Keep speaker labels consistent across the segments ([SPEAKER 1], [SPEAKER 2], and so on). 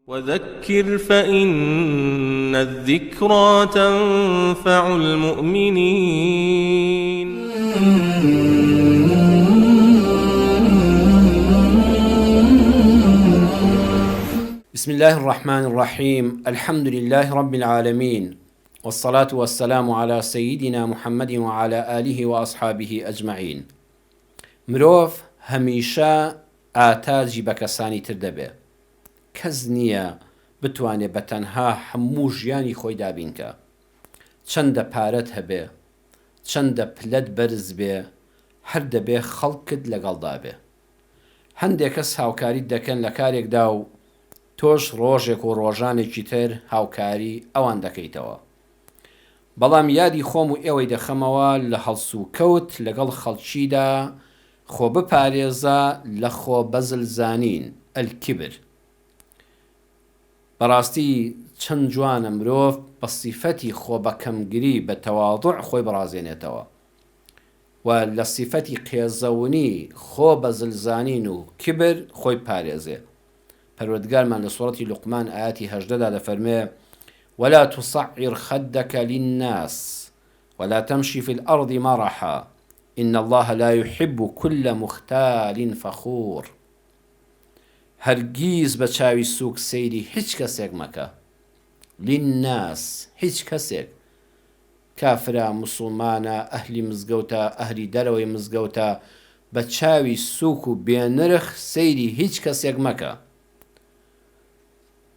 [SPEAKER 1] وذكر فإن الذكرى تنفع المؤمنين.
[SPEAKER 2] بسم الله الرحمن الرحيم. الحمد لله رب العالمين، والصلاة والسلام على سيدنا محمد وعلى آله وأصحابه أجمعين. مرۆڤ هەمیشە ئاتاجی بە کەسانی تر دەبێ. کەس نییە بتوانێت بە تەنها هەموو ژیانی خۆی دابینکە. چەندە پارەت هەبێ، چەندە پلەت بەرز بێ، هەر دەبێ خەڵکت لەگەڵدا بێ. هەندێک کەس هاوکاریت دەکەن لە کارێکدا و تۆش ڕۆژێک و ڕۆژانێکی تر هاوکاری ئەوان دەکەیتەوە. بەڵام یادی خۆم و ئێوەی دەخەمەوە لە هەڵس و کەوت لەگەڵ خەڵکیدا خۆ بپارێزە لە خۆ بەزلزانین، ئەلکیبر. بەڕاستی چەند جوانە مرۆڤ بە سیفەتی خۆ بەکەمگری بە تەواضوع خۆی بڕازێنێتەوە و لە سیفەتی قێزەونی خۆ بەزلزانین و کیبر خۆی پارێزێ. پەروەردگارمان لە سوورەتی لوقمان ئاەتی 18دا دەفەرمێ: ولا تصعر خدك للناس ولا تمشي في الأرض مرحا إن الله لا يحب كل مختال فخور. هەرگیز بە چاوی سووک سەیری هیچ کەسێک مەکە. للناس، هیچ کەسێک، کافرە، موسڵمانە، ئەهلی مزگەوتە، ئەهلی دەرەوەی مزگەوتە، بە چاوی سووک و بێنرخ سەیری هیچ کەسێک مەکە.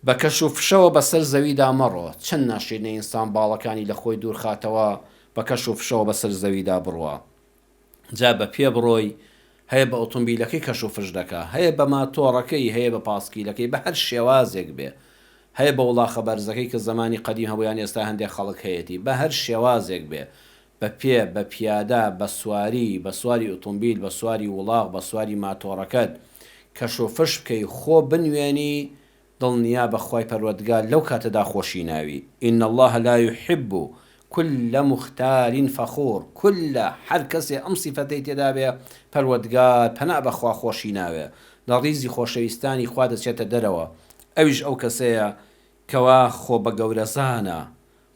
[SPEAKER 2] بە کەش و فشەوە بەسەر زەویدا مەڕۆ. چەند ناشێنە ئینسان باڵەکانی لە خۆی دوور خاتەوە بە کەش و فشەوە بەسەر زەویدا بڕوە. جا بە پێ بڕۆی، هەیە بە ئۆتۆمبیلەکەی کەش و فش دەکا، هەیە بە ماتۆڕەکەی، هەیە بە پاسکیلەکەی، بە هەر شێوازێک بێ، هەیە بە وڵاخە بەرزەکەی کە زمانی قەدیم هەبوویان ئێستا هەندێک خەڵک هەیەی، بە هەر شێوازێک بێ، بە پێ، بە پیادە، بە سواری، بە سواری ئۆتۆمبیل، بە سواری وڵاغ، بە سواری ماتۆڕەکەت کەش و فش بکەی، خۆ بنوێنی، دڵنیا بەخوای پەروەردگار لەو کاتەدا خۆشی ناوی. إن الله لا يحب كل مختال فخور. كل هەر کەسێ ئەم سیفەتەی تێدا بێ پەروەردگار پەنا بەخوا خۆشی ناوێ، لە ڕیزی خۆشەویستانی خوا دەچێتە دەرەوە. ئەویش ئەو کەسەیە کەوا خۆ بە گەورەزانە،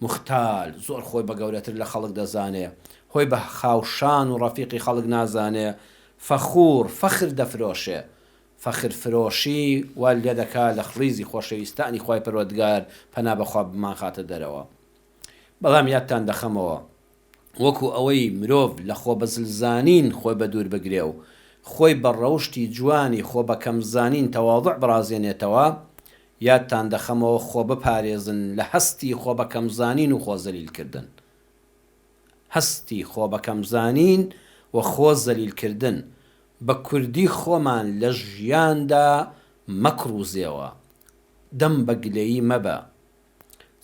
[SPEAKER 2] مختال، زۆر خۆی بە گەورەتر لە خەڵک دەزانێ، خۆی بە خاوشان و ڕەفیقی خەڵک نازانێ. فەخور، فەخر دەفرۆشێ. فەخر فرۆشی وا لێ دەکات لە ڕیزی خۆشەویستانی خوای پەروەردگار پەنا بەخوا بمان خاتە دەرەوە. بەڵام یادتان دەخەمەوە، وەکو ئەوەی مرۆڤ لە خۆ بەزلزانین خۆی بە دوور بگرێ و خۆی بە ڕەوشتی جوانی خۆ بە کەمزانین تەواضوع بڕازێنێتەوە، یادتان دەخەمەوە خۆ بپارێزن لە هەستی خۆ بە کەمزانین و خۆ زەلیلکردن. هەستی خۆ بە کەمزانین و خۆ زەلیلکردن. بە کوردی خۆمان لە ژیاندا مەکڕوزێەوە، دەم بە گلەیی مەبە.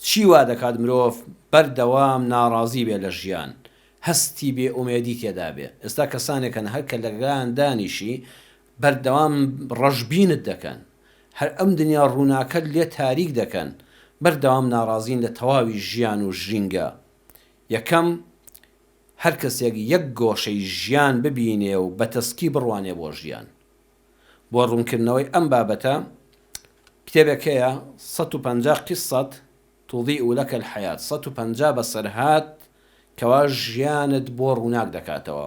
[SPEAKER 2] چی وا دەکات مرۆڤ بەردەوام ناڕازی بێ لە ژیان، هەستی بێ ئومێدی تێدا بێ. ئێستا کەسانێکن هەر کە لەگەڵیان دانیشی بەردەوام ڕەشبینت دەکەن، هەر ئەم دنیا ڕووناکەت لێ تاریک دەکەن، بەردەوام ناڕازین لە تەواوی ژیان و ژینگە. یەکەم، هەر کەسێک یەک گۆشەی ژیان ببینێ و بە تەسکی بڕوانێ بۆ ژیان. بۆ ڕوونکردنەوەی ئەم بابەتە کتێبێکەیە 150 قسەت توضیء لك الحياة، 150 بەسەرهات کەوا ژیانت بۆ ڕووناک دەکاتەوە.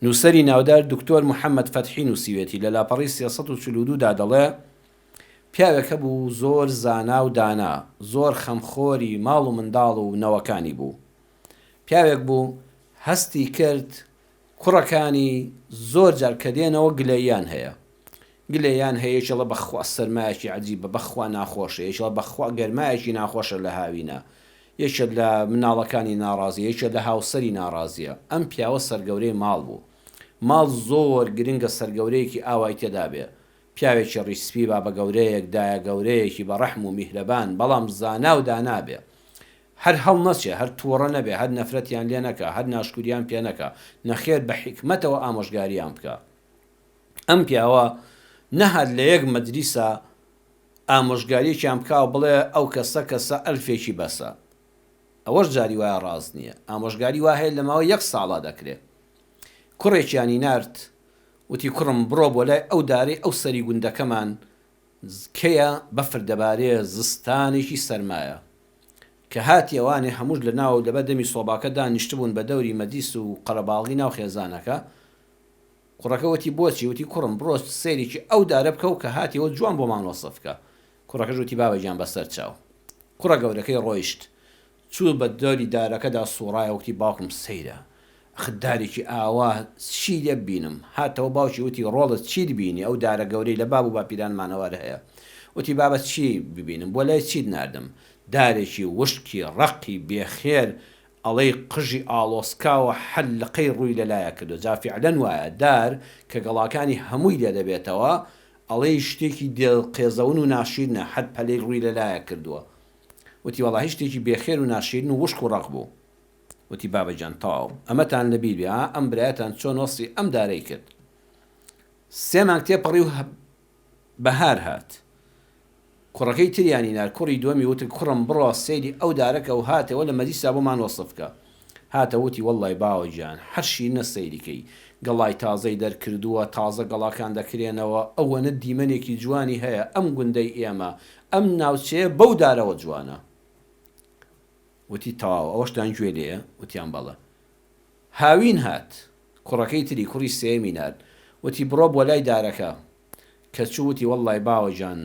[SPEAKER 2] نووسەری ناودار دکتۆر محەممەد فەتحی نووسیوێتی لە لاپەڕی 342دا دەڵێ: پیاوێکە بوو زۆر زانا و دانا، زۆر خەمخۆری ماڵ و منداڵ و نەوەکانی بوو. پیاوێک بوو هەستی کرد کوڕەکانی زۆر جار کە دێنەوە گلەییان هەیە. گلەیان هەیە، یەکێڵە بەخوا سەرمایەکی عەجیبە، بەخوا ناخۆشە، یەکێڵە بەخوا گەرمایەکی ناخۆشە لە هاوینە، یەکێک لە مناڵەکانی ناڕازیە، یەکێک لە هاوسەری ناڕازیە. ئەم پیاوە سەرگەورەی ماڵ بوو. ماڵ زۆر گرنگە سەرگەورەیەکی ئاوای تێدا بێ. پیاوێکی ڕیسپی با بە گەورەیەک، دایە گەورەیەکی بە ڕەحم و میهرەبان، بەڵام زانا و دانابێ. هەر هەڵ نەچێ، هەر تووڕە نەبێ، هەر نەفرەتیان لێ نەکە، هەر ناشکوریان پێ نەکە، نەخێر بە حیکمەتەوە ئامۆژگاریان بکە. ئەم پیاوە نەهات لە یەک مەجلیسە ئامۆژگاریەکیان بکا و بڵێ ئەو کەسە ئەلفێکی بەسە. ئەوەش جاری وایە ڕاست نییە. ئامۆژگاری وا هەیە لە ماوەی 1 ساڵا دەکرێت. کوڕێکیانی نارد، وتی کوڕم بڕۆ بۆ لای ئەو دارەی ئەو سەری گوندەکەمان کەیە بەفر دەبارەیە زستانێکی سەرمایە کە هاتی ئەوانێ هەمووش لە ناو لەبەر دەمی سۆباکە دانیشتبوون بە دەوری مەدیس و قەرەباڵغی ناو خێزانەکە. کوڕەکە وتی بۆچی؟ وتی کوڕم بڕۆ سێریکی ئەو دارە بکە و کە هاتیەوە جوان بۆمان وەسفکە. کوڕەکەش وتی بابەجیان بەسەر چاو. کوڕە گەورەکەی ڕۆیشت چوو بە دەوری دارەکەدا سوڕایە وتی باوکم سەیرە خدارێکی ئاوا چی لێ بینم. هاتەوە باوکی وتی ڕۆڵت چی بینی؟ ئەو دارە گەورەی لە باب و باپیرانمانەوەرە هەیە. وتی بابەت چی ببینم؟ بۆ لای چیت ناردم؟ دارێکی وشکی ڕقی بێخێر ئەڵەی قژی ئاڵۆسکاوە حەل لەقەی ڕووی لەلایە کردو. جا فیعلەن وایە دار کە گەڵاکانی هەمووی لێ دەبێتەوە ئەڵەی شتێکی دڵقێزەون و ناشیرنە حەد پەلەی ڕووی لەلایە کردووە. وتی وەڵاهی شتێکی بێخێر و ناشیرن و وشک و ڕق بوو. وتی بابەجان تاو ئەمەتان لەبیر بێ ئەم برایەتان چۆن وەسی ئەم دارەی کرد. 3 مانگ تێپەڕی و بەهار هات. کوڕەکەی تریانی نار کوڕی دووەمی وتی کوڕم بڕۆ سەیری ئەو دارەکە و هاتەوە لە مەدیسا بۆمان وەسفکە. هاتە وتی وەڵڵای باوەجان هەرشی نەسەیریکەی گەڵای تازەی دەرکردووە تازە گەڵاکان دەکرێنەوە ئەوەنە دیمەنێکی جوانی هەیە ئەم گوندەی ئێمە ئەم ناوچەیە بەو دارەوە جوانە. وتی تەواو ئەوەشتان گوێ لێیە؟ وتیان بەڵە. هاوین هات کوڕەکەی تری کوڕی سێمی نار وتی بڕۆ بۆ لای دارەکە کە چوو وتی وەڵڵای باوەجان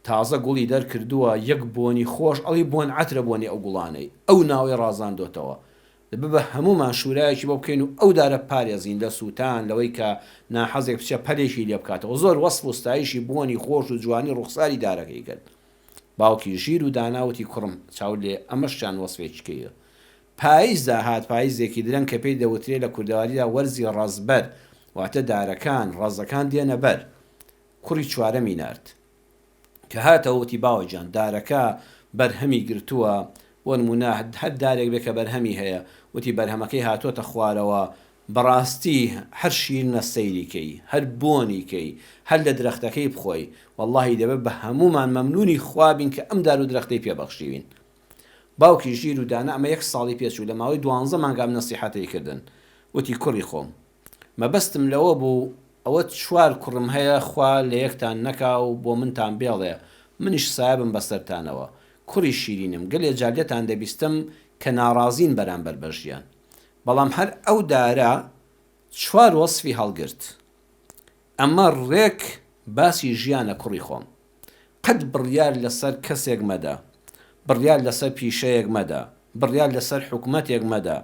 [SPEAKER 2] تازە گوڵی دەرکردووە یەک بۆنی خۆش ئەڵی بۆن عەترە بۆنی ئەو گوڵانەی ئەو ناوی ڕازاندۆتەوە ببە هەمومان شوورایەکی بۆ بکەین و ئەو دارە پارێزین لە سووتان لەوەی کە ناحەزێک بچە پەلێکی لێ بکاتەوە. زۆر وەسف و ستایشی بۆنی خۆش و جوانی ڕوخساری دارەکەی کرد. باوکی ژیر و داناوتی کوڕم چاو لێ ئەمەشیان وەسفێکیکەیە. پاییزدا هات پاییزێکی درەنگ کە پێی دەوترێ لە کوردەواریدا وەرزی ڕەزبەر واتە دارەکان ڕەزەکان دێنە بەر. کوڕی چوارەمی نارد کە هاتەوەتی باوەجان دارەکە بەرهەمی گرتووە بۆ نمونە هەر دارێک بێ کە بەرهەمی هەیە وتی بەرهەمەکەی هاتوۆتە خوارەوە بەڕاستی هەر شیرنە سەیریکەی هەر بۆنیکەی هەر لە درەختەکەی بخۆی وەڵڵاهی دەبێت بە هەمومان مەمنونی خوابین کە ئەم دار و درەختەی پێبەخشیوین. باوکی ژیر و دانا ئەمە 1 ساڵی پێچوو لە ماوەی 12 مانگام نەسیحەتی کردن. وتی کوڕی خۆم مەبەستم لەوە بوو ئەوە 4 کوڕم هەیە خوا لە یەکتان نەکا و بۆ منتان بێڵێ منیش سایبم بەسەرتانەوە. کوڕی شیرینم گەلێ جارگەتان دەبیستم کە ناڕازین بەرامبەر بەژیان بەڵام هەر ئەو دارە 4 وەسفی هەڵگرت. ئەمە ڕێک باسی ژیانە کوڕی خۆم. قەت بڕیار لەسەر کەسێک مەدە، بڕیار لەسەر پیشەیەک مەدە، بڕیار لەسەر حکومەتێک مەدە،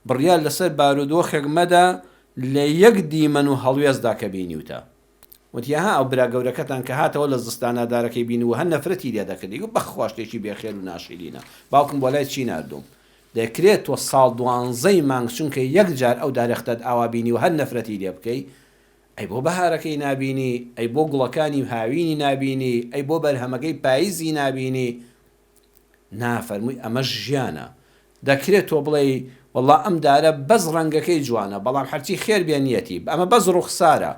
[SPEAKER 2] بڕیار لەسەر بارودۆخێک مەدە لە یەک دیمەن و هەڵوێزدا کە بینیوتە. وتیها ئەو برا گەورەکەتان کە هاتەوە لە زستانە دارەکەی بین و هەر نەفرەتی لێ دەکردی و بەخوا شتێکی بێخێر و ناشرینە. باوکم بۆ لای چی ناردوم دەکرێت تۆ ساڵ 12 مانگ چونکە یەک جار ئەو دارەختت ئاوا بینی و هەر نەفرەتی لێ بکەی ئەی بۆ بەهارەکەی نابینی، ئەی بۆ گوڵەکانی هاوینی نابینی، ئەی بۆ بەرهەمەکەی پاییزی نابینی. نافەرمووی ئەمە ژیانە. دەکرێت تۆ بڵێ وەڵڵا ئەم دارە بەس ڕەنگەکەی جوانە بەڵام هەرچی خێر بێنیەتی ئەمە بەس ڕوخسارە.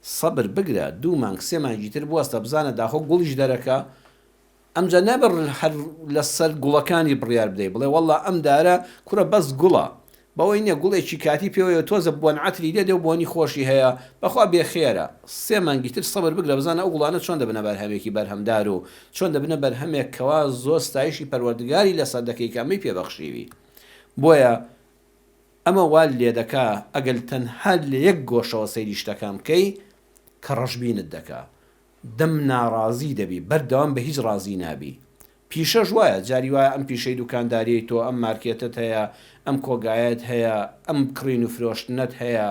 [SPEAKER 2] سەبر بگرە 2 مانگ 3 مانگی تر بوەستە بزانە داخۆ گوڵیش دەرەکە ئەمجا نەبڕ هەر لەسەر گوڵەکانی بڕیار بدەی بڵێ وەڵڵا ئەم دارە کوڕە بەس گوڵە بەوەی نییە گوڵێکی کاتی پێوەیە تۆزە بۆن عەتری لێ دێ و بۆنی خۆشی هەیە بەخوا بێخێرە. 3 مانگی تر سەبر بگرە بزانە ئەو گوڵانە چۆن دەبنە بەرهەمێکی بەرهەمدار و چۆن دەبنە بەرهەمێک کەوا زۆر ستایشی پەروەردگاری لەسەر دەکەی کە ئەمەی پێبەخشیوی. بۆیە ئەمە وا لێ دەکا ئەگەر تەنها لە یەک گۆشەوە سەیری شتەکان بکەی کە ڕەشبینت دەکا دەم ناڕازی دەبی بەردەوام بە هیچ ڕازی نابی. پیشەش وایە جاری وایە ئەم پیشەی دوکانداری تۆ ئەم مارکێتت هەیە ئەم کۆگایەت هەیە ئەم کڕین و فرۆشتنت هەیە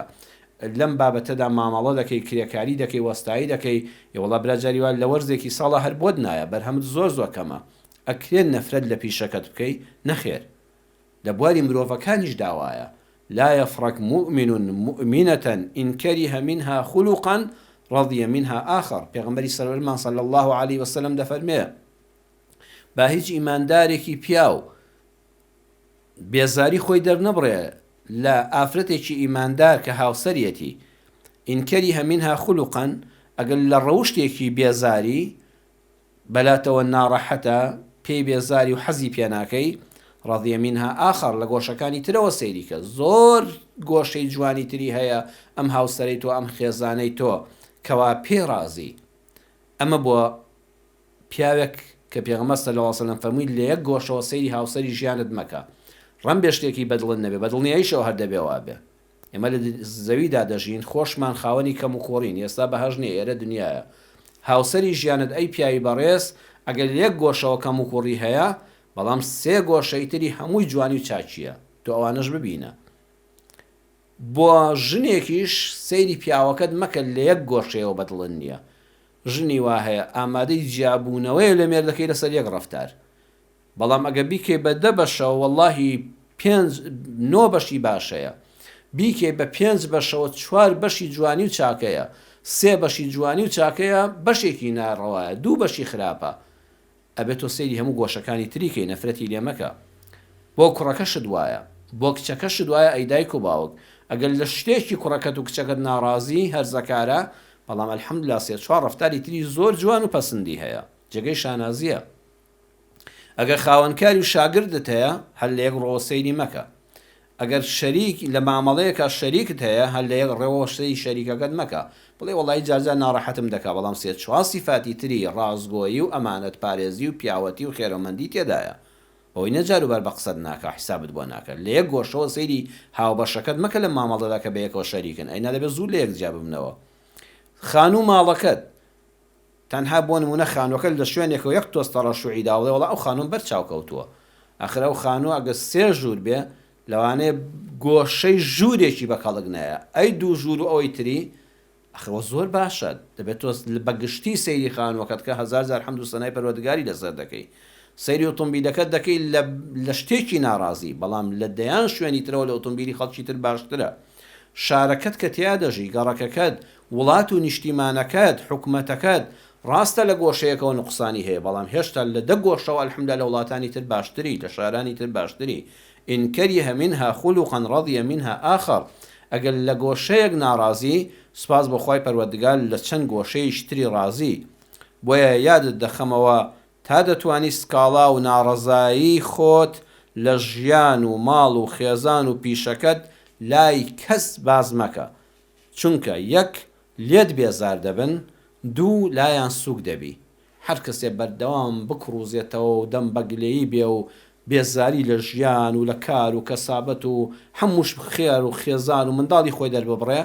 [SPEAKER 2] لەم بابەتەدا مامەڵە دەکەی کرێکاری دەکەی وەستایی دەکەی یوەڵا برا جاری وایە لە وەرزێکی ساڵە هەر بۆت نایە بەرهەمت زۆر کەمە ئەکرێن نەفرەت لە پیشەکەت بکەی نەخێر. لە بواری مرۆڤەکانیش داوایە لا يفرق مؤمن مؤمنة إن كره منها خلقا رضي منها آخر. پێغەمبەری سەرەرمان صلى الله عليه وسلم دەفەرمێ با هیچ ئیماندارێکی پیاو بێزاری خۆی دەرنەبڕێ لە ئافرەتێکی ئیماندار کە هاوسەرەتی إن كره منها خلقا ئەگەر لە ڕەوشتێکی بێزاری بەلاتەوە ناڕەحەتە پێی بێزاری و حەزی پێناکەی ڕضیە منها ئاخر لە گۆشەکانی ترەوە سەیری کە زۆر گۆشەی جوانی تری هەیە ئەم هاوسەرەی تۆ ئەم خێزانەی تۆ کەوا پێ ڕازی. ئەمە بۆ پیاوێک کە پێغەمبەر صلی الله علیه و سلم فەرمووی لە یەک گۆشەوە سەیری هاوسەری ژیانت مەکە ڕەم بێ شتێکی بەدڵت نەبێ بەدڵنیاییشەوە هەر دەبێ وا بێ ئێمە لە زەویدا دەژین خۆشمان خاوەنی کەم و کۆڕین ئێستا بەهەژ نییە ئێرە دنیاە هاوسەری ژیانت ئەی پیاوی بەڕێز ئەگەر یەک گۆشەوە کەم و کوڕی هەیە بەڵام سێ گۆشەی تری هەمووی جوانی و چاچیە تۆ ئەوانەش ببینە بۆ ژنێکیش سەیری پیاوەکەت مەکە لە یەک گۆشەیەوە بەدڵن نییە ژنی وا هەیە ئامادەی جیابوونەوەی لە مێردەکەی لەسەر یەک ڕەفتار بەڵام ئەگە بیکەی بە 10 بەشەوە وەڵڵاهی 9 بەشی باشەیە بیکەی بە 5 بەشەوە 4 بەشی جوانی و چاکەیە 3 بەشی جوانی و چاکەیە بەشێکی ناڕەوایە 2 بەشی خراپە ئەبێت تۆ سەیری هەموو گۆشەکانی تریکەی نەفرەتی لێ مەکە بۆ کوڕەکەشت وایە بۆ کچەکەشت وایە ئەی دایک و باوک ئەگەر لە شتێکی کوڕەکەت و کچەکەت ناڕازی هەرزەکارە بەڵام ئەلحەمدوللا 3-4 ڕەفتاری تری زۆر جوان و پەسەندی هەیە جێگەی شانازیە ئەگەر خاوەنکاری و شاگردت هەیە هەر لە یەک ڕۆوە سەیری مەکە ئەگەر شەریک لە مامەڵەیەکە شەریکت هەیە هەر لە یەک ڕێوە شتەی شەریکەکەت مەکە بڵێ وەڵی جارجار ناڕەحەتم دەکا بەڵام 3-4 سیفاتی تری ڕازگۆیی و ئەمانەت پارێزی و پیاوەتی و خێرەمەندی تێدایە ئەوەی نەجار و بەر بە قسەت ناکە حیسابت بۆ ناکە لە یەک گۆشەوە سەیری هاوبەشەکەت مەکە لە مامەڵەدا کە بە یەکەوە شەریکن ئەی نادەبێت زوو لە یەک جیا ببنەوە خانوو ماڵەکەت تەنها بۆ نمونە خانووەکە لە شوێنێکەوە یەک تۆستە ڕەشوعی داوڵێ وەڵا ئەو خانوم بەر چاوکەوتووە ئەخرە ئەو خانوو ئەگە 3 ژوور بێ لەوانەیە گۆشەی ژوورێکی بە کەڵک نایە ئەی 2 ژوور و ئەوەی تری ئەخەوە زۆر باشە دەبێت تۆ بەگشتی سەیری خانووەکەت کە هەزار جار حەمد و سەنای پەروەردگاری لەسەر دەکەی سەیری ئۆتۆمبیلەکەت دەکەی لە شتێکی ناڕازی بەڵام لە دەیان شوێنی ترەوە لە ئۆتۆمبیلی خەڵکی تر باشترە شارەکەت کە تیا دەژی گەڕەکەکەت وڵات و نیشتیمانەکەت حکومەتەکەت ڕاستە لە گۆشەیەکەوە نوقسانی هەیە بەڵام هێشتا لە 10 گۆشەوە ئەلحەمدوللا لە وڵاتانی تر باشتری لە شارانی تر باشتری ئین کەریه منها خولقا رضی منها آخر ئەگەر لە گۆشەیەک ناڕازی سوپاس بۆ خوای پەروەردگار لە چەند گۆشەیەکی تری ڕازی بۆیە یادت دەخەمەوە تا دەتوانی سکاڵا و ناڕەزایی خۆت لە ژیان و ماڵ و خێزان و پیشەکەت لای کەس باز مەکە چونکە یەک لێت بێزار دەبن 2 لایان سوک دەبی هەر کەسێ بەردەوام بکڕوزێتەوە و دەم بەگلەیی بێ و بێزاری لە ژیان و لە کار و کەسابەت و هەمووش خێر و خێزان و منداڵی خۆی دەرببڕێ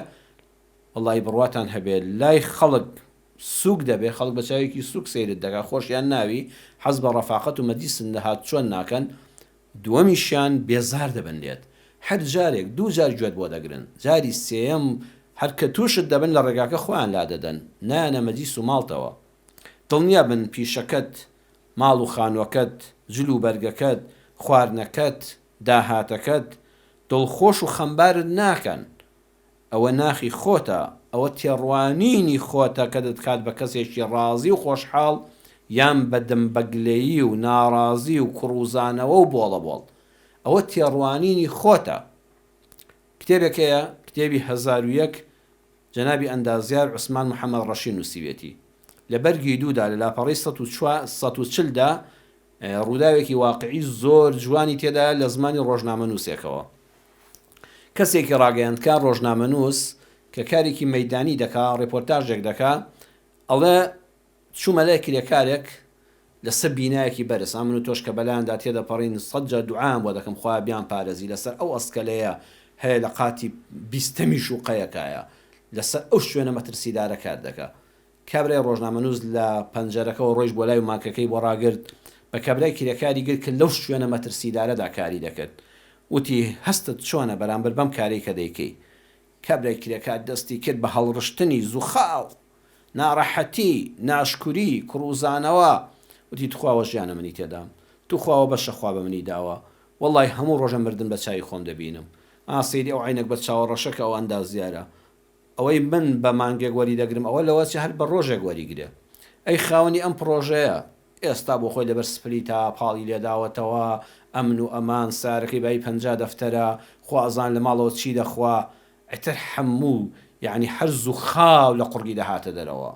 [SPEAKER 2] وەڵی بڕواتان هەبێت لای خەڵک سوک دەبێ خەڵک بەچاوێکی سوک سیرت دەکات خۆشیان ناوی حەز بە ڕەفاقەت و مەدیسن دەهات چۆن ناکەن دووەمیشیان بێزار دەبن لێت هەر جارێک 2 جار گوێت بۆ دەگرن جاری سێەم هەر کە تووشت دەبن لە ڕێگاکە خۆیان لا دەدەن نایەنە مەدیس و ماڵتەوە دڵنیا بن پیشەکەت ماڵ و خانووەکەت جل و بەرگەکەت خواردنەکەت داهاتەکەت دڵخۆش و خەمبارت ناکەن ئەوە ناخی خۆتە ئەوە تێڕوانینی خۆتە کە دەتکات بە کەسێکی ڕازی و خۆشحاڵ یان بە دەمبەگلەیی و ناڕازی و کوڕوزانەوە و بۆڵە بۆڵ ئەوە تێڕوانینی خۆتە کتێبێکەیە کتێبی 1001 جەنابی ئەندازیار عوسمان محەممەد ڕەشی نووسیوێتی لە بەرگی دوودا لە لاپەڕی 140دا ڕووداوێکی واقعی زۆر جوانی تێدا لە زمانی ڕۆژنامە نووسێکەوە کەسێکی ڕاگەیاندکە ڕۆژنامە نووس کە کارێکی مەیدانی دەکا ڕێپۆرتاژێک دەکا ئەڵێ چوومە لای کرێکارێک لەسەر بینایەکی بەرز ئەمن و تۆش کە بەلایاندا تێدەپەڕین 100 جار دوعام بۆ دەکەم خوا بیان پارێزی لەسەر ئەو ئەسکەلەیە هەیە لە قاتی 20 شوقەیەکایە لەسەر ئەو شوێنە مەترسیدارە کار دەکا کابرای ڕۆژنامە نووس لە پەنجەرەکەەوە ڕۆیش بۆ لای و ماکەکەی بۆ ڕاگرت بە کابرای کرێکاری گرت کە لەو شوێنە مەترسیدارەدا کاری دەکرد وتی هەستت چۆنە بەرامبەر بەم کارەی کە دەیکەی کابرای کرێکار دەستی کرد بە هەڵڕشتنی زوخاو ناڕەحەتی ناشکوری کوڕوزانەوە وتی توخواوە ژیانە منی تێدام توخواوە بەشە خوا بە منی داوە وەڵی هەموو ڕۆژە مردن بە چای خۆم دەبینم ئاسیری ئەو عینەک بە چاوەڕەشەکە ئەو ئەندازیارە ئەوەی من بە مانگێک وەری دەگرم ئەوە لەوەچ هەر بە ڕۆژێک وەریگرێ ئەی خاوەنی ئەم پرۆژەیە ئێستا بۆ خۆی لەبەر سپلی تا پاڵی لێداوەتەوە ئەمن و ئەمان سارەکەی بای 50 دەفتەرە خوازان لە ماڵەوە چی دەخوا ئەتر هەموو یعنی هەرز و خاو لە قوڕگی دەهاتە دەرەوە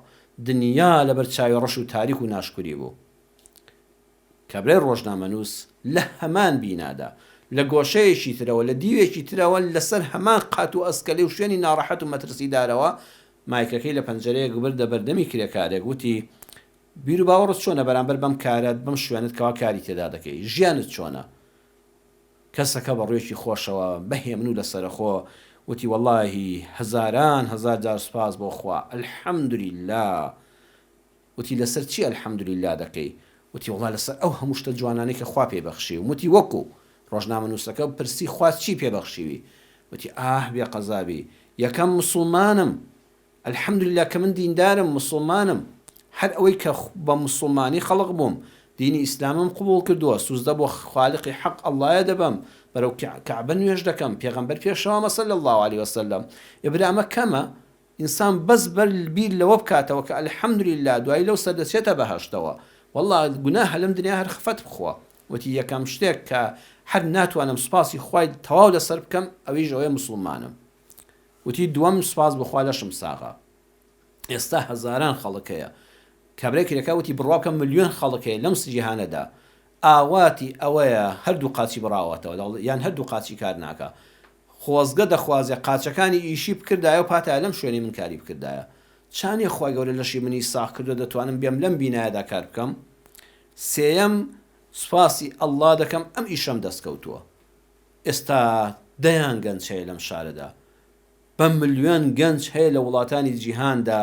[SPEAKER 2] دنیا لەبەر چاوی ڕەش و تاریک و ناشکوری بوو کابرای ڕۆژنامە نووس لە هەمان بینادا لە گۆشەیەکی ترەوە لە دیوێکی ترەوە لەسەر هەمان قات و ئەسکەلەی و شوێنی ناڕەحەت و مەترسیدارەوە مایکەکەی لە پەنجەرەیەک بردە بەردەمی کرێکارێک وتی بیر و باوەڕت چۆنە بەرامبەر بەم کارەت بەم شوێنت کەوا کاری تێدا دەکەی ژیانت چۆنە کەسەکە بە ڕوێکی خۆشەوە بەهێمن و لەسەرخۆ وتی وەڵاهی هەزاران هەزار جار سوپاس بۆ خوا ئەلحەمدولیلا وتی لەسەر چی ئەلحەمدولیلا دەکەی وتی وڵا لەسەر ئەو هەموو شتە جوانانەی کە خوا پێبەخشی و وتی وەکو ڕۆژنامەنووسەکە پرسی خوا چی پێبەخشیوی وتی بێ قەزابی یەکەم مسلمانم ئەلحەمدولیلا کە من دیندارم مسلمانم هەر ئەوەی کە بە مسلمانی خەڵق بووم دینی ئیسلامم قبول کردووە سوزدە بۆ خالقی حەق ئەڵڵایە دەبەم بەرەو کەعبە نوێژ دەکەم پێغەمبەر پێشەوە صلی الله عليه وسلم ئیبرامە کەمە ئینسان بەس بەر بیر لەوە بکاتەوە کە ئەلحەمدولیلا دوای لەو سەردەچێتە بەهەشتەوە والله گوناهە لەم دنیا هەر خفەت بخوا وتی یەکەم شتێک کە هەر ناتوانم سوپاسی خوای تەواو لەسەر بکەم ئەوەی ئەوەیە مسلمانم وتی دووەم سوپاس بخوا لەشم ساغا ئێستا هەزاران خەڵکەیە کابرای کرێکا وتی بڕواکە ملیۆن خەڵکەیە لەم جیهانەدا ئاواتی ئەوەیە هەردوو قاچی بڕاوەتەوە یان هەردوو قاچی کار ناکە خۆزگە دەخوازێ قاچەکانی ئیشی بکردایە و پاتە لەم شوێنی من کاری بکردایە چانی خوای گەورە لەشی منی ساخ کردو دەتوانم بێم لەم بینایەدا کار بکەم سێیەم سوپاسی ئەڵڵا دەکەم ئەم ئیشەم دەستکەوتووە ئێستا دەیان گەنج هەیە لەم شارەدا بە ملیۆن گەنج هەیە لە وڵاتانی جیهاندا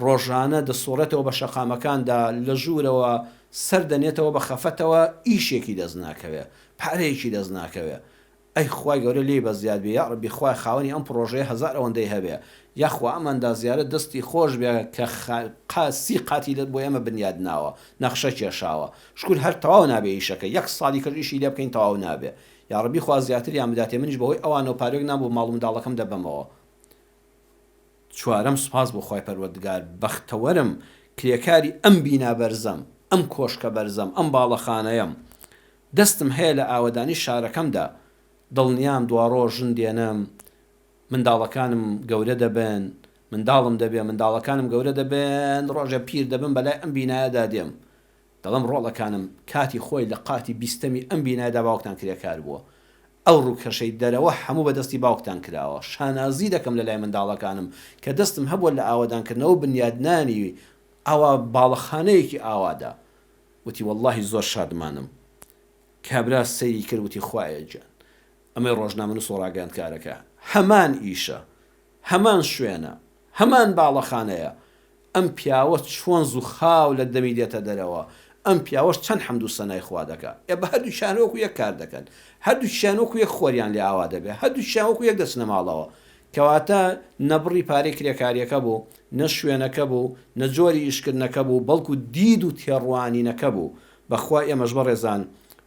[SPEAKER 2] ڕۆژانە دەسوڕێتەوە بە شەقامەکاندا لە ژوورەوە سەر دەنێتەوە بە خەفەتەوە ئیشێکی دەست ناکەوێ پارەیەکی دەست ناکەوێ ئەی خوای گەورە لێ بە زیاد بێ یا ڕەبی خوای خاوەنی ئەم پرۆژەیە هەزار ئەوەندەی هەبێ یاخوا ئەمەندا زیارە دەستی خۆش بێ کە قاسی قاتی بۆ ئێمە بنیاد ناوە نەخشە کێشاوە شکر هەر تەواو نابێ ئیشەکە یەک ساڵی کرد ئیشی لێ بکەین تەواو نابێ یا ڕەبی خوا زیاتر یان بداتێ منیش بەهۆی ئەوانەوە پارێک نابوو ماڵ و منداڵەکەم دەبەمەوە چوارەم سوپاس بۆ خوای پەروەردگار بەختەوەرم کرێکاری ئەم بینا بەرزەم ئەم کۆشکە بەرزەم ئەم باڵەخانەیەم دەستم هەیە لە ئاوەدانی شارەکەمدا دڵنیام دوا ڕۆژ ژن دێنم منداڵەکانم گەورە دەبن منداڵم دەبێ منداڵەکانم گەورە دەبن ڕۆژە پیر دەبن بەلای ئەم بینایەدا دێم دەڵم ڕۆڵەکانم کاتی خۆی لە قاتی بیستەمی ئەم بینایەدا باوکتان کرێکار بووە ئەو ڕووکەشەی دەرەوە هەموو بەدەستی باوکتان کراوە شانازی دەکەم لە لای منداڵەکانم کە دەستم هەبووە لە ئاوادانکردنەوە بنیادنانی ئاوا باڵەخانەیەکی ئاوادا وتی واللهی زۆر شادمانم کابرا سەیری کرد وتی خوایە گیان ئەمەی ڕۆژنامەنووس و ڕاگەیاندکارەکە هەمان ئیشە هەمان شوێنە هەمان باڵەخانەیە ئەم پیاوە چۆن زووخاو لە دەمی دێتە دەرەوە ئەم پیاوەش چەند حەمد و سەنای خوا دەکا بە هەردوو شانۆکو یەک کار دەکەن هەردوو شانۆکو یەک خۆریان لێ ئاوا دەبێ هەردوو شانۆکو یەک دەچنە ماڵەوە کەواتە نەبڕی پارەی کرێکاریەکە بوو نە شوێنەکە بوو نە جۆری ئیشکردنەکە بوو بەڵکو دید و تێڕوانینەکە بوو بەخوا ئێمەش بەڕێزان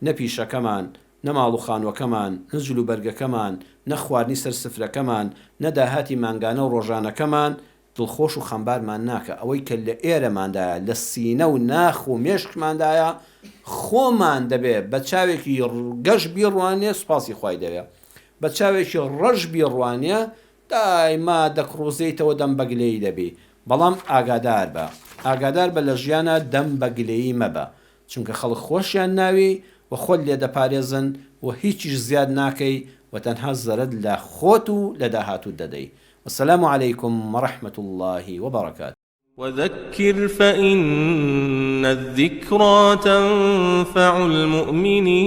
[SPEAKER 2] نە پیشەکەمان نە ماڵ و خانووەکەمان نە جلو بەرگەکەمان نە خواردنی سەر سفرەکەمان نە داهاتی مانگانە و ڕۆژانەکەمان دڵخۆش و خەمبارمان ناکە ئەوەی کە لە ئێرەماندایە لە سینە و ناخ و مێشکماندایە خۆمان دەبێت بە چاوێکی گەشت بیڕوانێ سوپاسی خوای دەوێت بە چاوێکی ڕەش بیڕوانێ دایما دەکڕوزەیتەوە دەم بەگلەی دەبێ بەڵام ئاگادار بە لە ژیانە دەم بەگلەیی مەبە چونکە خەڵک خۆشیان ناوی و خۆت لێ دەپارێزن و هیچیش زیاد ناکەی و تەنها زەرد لە خۆت و لە داهاتوت دەدەی. والسلام عليكم ورحمة الله وبركاته.
[SPEAKER 1] وذكر فإن الذكرى تنفع المؤمنين